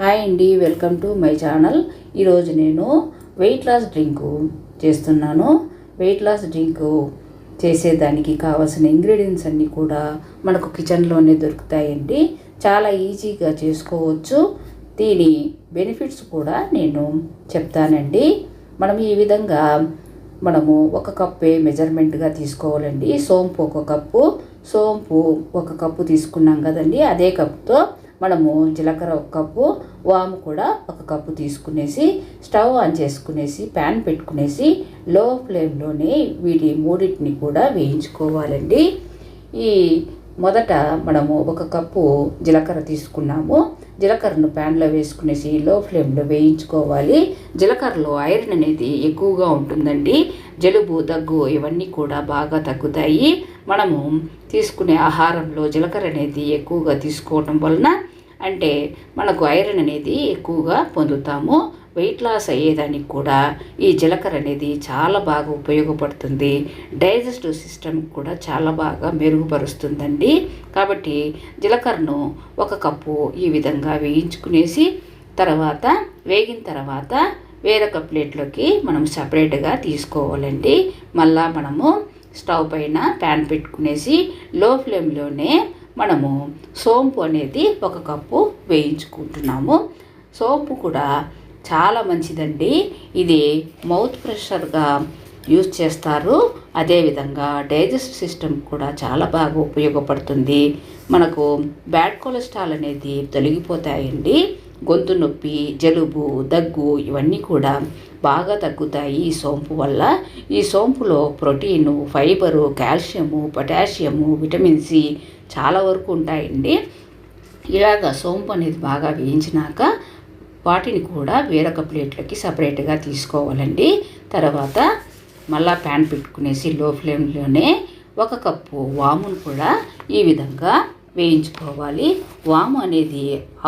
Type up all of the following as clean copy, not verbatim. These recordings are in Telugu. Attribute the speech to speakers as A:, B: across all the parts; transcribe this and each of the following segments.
A: హాయ్ అండి, వెల్కమ్ టు మై ఛానల్. ఈరోజు నేను వెయిట్ లాస్ డ్రింకు చేస్తున్నాను. వెయిట్ లాస్ డ్రింకు చేసేదానికి కావాల్సిన ఇంగ్రీడియంట్స్ అన్నీ కూడా మనకు కిచెన్లోనే దొరుకుతాయండి. చాలా ఈజీగా చేసుకోవచ్చు. దీని బెనిఫిట్స్ కూడా నేను చెప్తానండి. మనం ఈ విధంగా ఒక కప్పే మెజర్మెంట్గా తీసుకోవాలండి. సోంపు ఒక కప్పు తీసుకున్నాం కదండి. అదే కప్పుతో మనము జీలకర్ర ఒక కప్పు, వాము కూడా ఒక కప్పు తీసుకునేసి స్టవ్ ఆన్ చేసుకునేసి ప్యాన్ పెట్టుకునేసి లో ఫ్లేమ్లోనే వీటి మూడింటిని కూడా వేయించుకోవాలండి. ఈ మొదట మనము ఒక కప్పు జీలకర్ర తీసుకున్నాము. జీలకర్రను ప్యాన్లో వేసుకునేసి లో ఫ్లేమ్లో వేయించుకోవాలి. జీలకర్రలో ఐరన్ అనేది ఎక్కువగా ఉంటుందండి. జలుబు, దగ్గు ఇవన్నీ కూడా బాగా తగ్గుతాయి. మనము తీసుకునే ఆహారంలో జీలకర్ర అనేది ఎక్కువగా తీసుకోవటం వలన అంటే మనకు ఐరన్ అనేది ఎక్కువగా పొందుతాము. వెయిట్ లాస్ అయ్యేదానికి కూడా ఈ జీలకర్ర అనేది చాలా బాగా ఉపయోగపడుతుంది. డైజెస్టివ్ సిస్టమ్ కూడా చాలా బాగా మెరుగుపరుస్తుందండి. కాబట్టి జీలకర్రను ఒక కప్పు ఈ విధంగా వేయించుకునేసి వేగిన తర్వాత వేరొక ప్లేట్లోకి మనం సపరేట్గా తీసుకోవాలండి. మళ్ళా మనము స్టవ్ పైన ప్యాన్ పెట్టుకునేసి లో ఫ్లేమ్లోనే మనము సోంపు అనేది ఒక కప్పు వేయించుకుంటున్నాము. సోంపు కూడా చాలా మంచిదండి. ఇది మౌత్ ఫ్రెషర్గా యూజ్ చేస్తారు. అదేవిధంగా డైజెస్టివ్ సిస్టమ్ కూడా చాలా బాగా ఉపయోగపడుతుంది. మనకు బ్యాడ్ కొలెస్ట్రాల్ అనేది తొలగిపోతాయండి. గొంతు నొప్పి, జలుబు, దగ్గు ఇవన్నీ కూడా బాగా తగ్గుతాయి ఈ సోంపు వల్ల. ఈ సోంపులో protein, fibre, calcium, potassium, vitamin C చాలా వరకు ఉంటాయండి. ఇలాగ సోంపు అనేది బాగా వేయించినాక వాటిని కూడా వేరొక ప్లేట్లోకి సపరేట్గా తీసుకోవాలండి. తర్వాత మళ్ళా ప్యాన్ పెట్టుకునేసి లో ఫ్లేమ్లోనే ఒక కప్పు వామును కూడా ఈ విధంగా వేయించుకోవాలి. వాము అనేది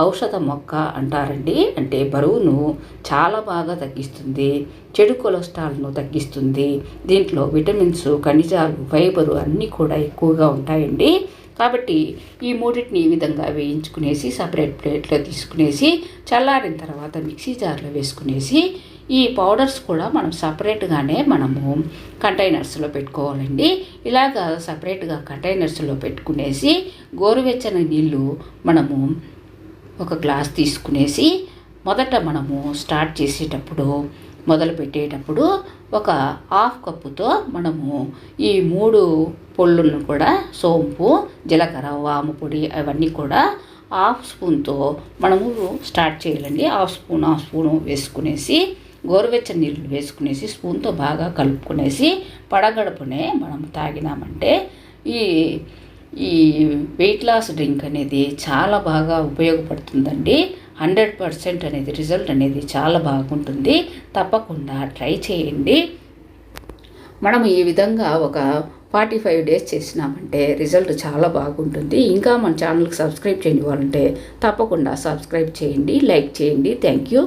A: ఔషధ మొక్క అంటారండి. అంటే బరువును చాలా బాగా తగ్గిస్తుంది. చెడు కొలెస్ట్రాల్ను తగ్గిస్తుంది. దీంట్లో విటమిన్స్, ఖనిజాలు, ఫైబరు అన్నీ కూడా ఎక్కువగా ఉంటాయండి. కాబట్టి ఈ మూడింటిని ఈ విధంగా వేయించుకునేసి సపరేట్ ప్లేట్లో తీసుకునేసి చల్లారిన తర్వాత మిక్సీ జార్లో వేసుకునేసి ఈ పౌడర్స్ కూడా మనం సపరేట్గానే కంటైనర్స్లో పెట్టుకోవాలండి. ఇలాగా సపరేట్గా కంటైనర్స్లో పెట్టుకునేసి గోరువెచ్చని నీళ్ళు ఒక గ్లాస్ తీసుకునేసి మొదట స్టార్ట్ చేసేటప్పుడు మొదలు పెట్టేటప్పుడు ఒక హాఫ్ కప్పుతో ఈ 3 పొళ్ళులను కూడా సోంపు, జీలకర్ర, వాము పొడి అవన్నీ కూడా హాఫ్ స్పూన్తో స్టార్ట్ చేయాలండి. హాఫ్ స్పూను వేసుకునేసి గోరువెచ్చని నీళ్ళు వేసుకునేసి స్పూన్తో బాగా కలుపుకునేసి పడగడుపునే తాగినామంటే ఈ వెయిట్ లాస్ డ్రింక్ అనేది చాలా బాగా ఉపయోగపడుతుందండి. 100% అనేది రిజల్ట్ అనేది చాలా బాగుంటుంది. తప్పకుండా ట్రై చేయండి. ఈ విధంగా ఒక 45 డేస్ చేసినామంటే రిజల్ట్ చాలా బాగుంటుంది. ఇంకా మన ఛానల్కి సబ్స్క్రైబ్ చేయని వాళ్ళంటే తప్పకుండా సబ్స్క్రైబ్ చేయండి, లైక్ చేయండి. Thank you.